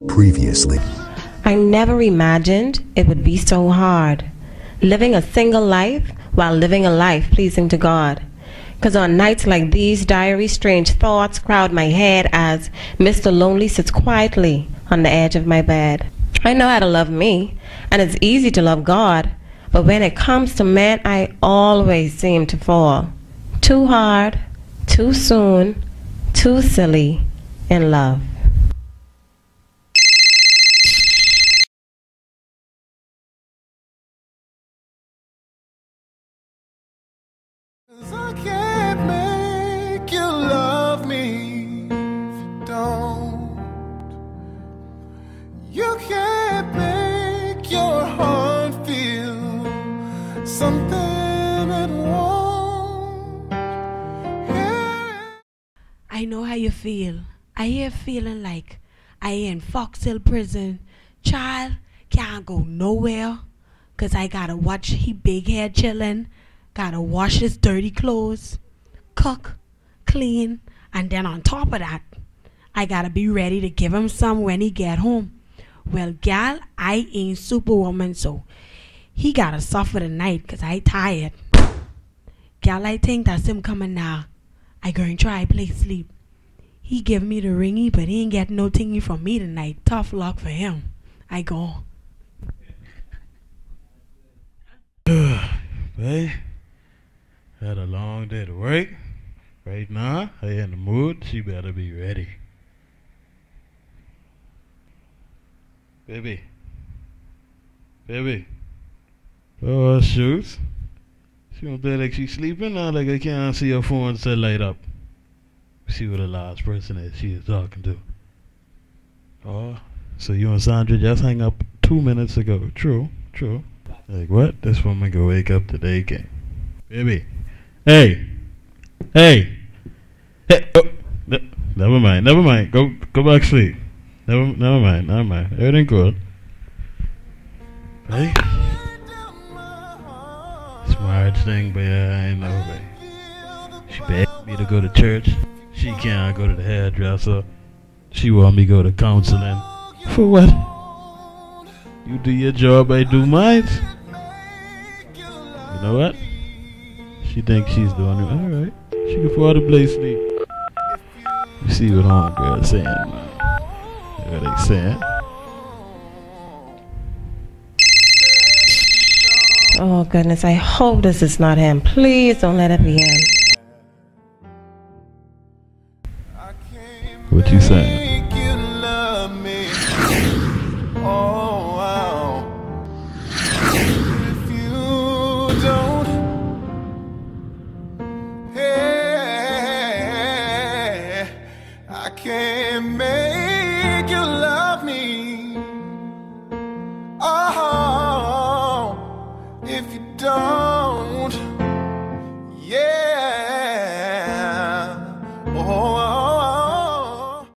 Previously. I never imagined it would be so hard, living a single life while living a life pleasing to God. 'Cause on nights like these, diary strange thoughts crowd my head as Mr. Lonely sits quietly on the edge of my bed. I know how to love me, and it's easy to love God, but when it comes to men, I always seem to fall. Too hard, too soon, too silly in love. I can't make you love me if you don't. You can't make your heart feel something it won't. Yeah. I know how you feel. I hear feeling like I in Fox Hill prison. Child can't go nowhere 'cause I gotta watch he big head chillin'. Gotta wash his dirty clothes, cook, clean, and then on top of that, I gotta be ready to give him some when he get home. Well, gal, I ain't superwoman, so he gotta suffer tonight 'cause I tired. Gal, I think that's him coming now. I going try play sleep. He give me the ringy, but he ain't get no thingy from me tonight. Tough luck for him. I go. Hey. Had a long day to work. Right now, I in the mood. She better be ready. Baby. Baby. Oh, shoot. She don't play like she's sleeping now, like I can't see her phone set light up. See what the last person is she is talking to. Oh, so you and Sandra just hung up 2 minutes ago. True. Like what? This woman go wake up today, gang. Baby. Hey, oh, never mind. Go back to sleep. Never mind. Everything good. Hey, it's marriage thing, but yeah, I ain't know, babe. She begged me to go to church. She can't go to the hairdresser. She want me to go to counseling. For what? You do your job, I do mine. You know what? She thinks she's doing it. Alright. She can afford to play sleep. You see what homegirl saying, man. What they saying? Oh goodness, I hope this is not him. Please don't let it be him. What you saying? Make you love me. Oh, wow. If you don't, hey, I can't make you love me. Oh, if you don't.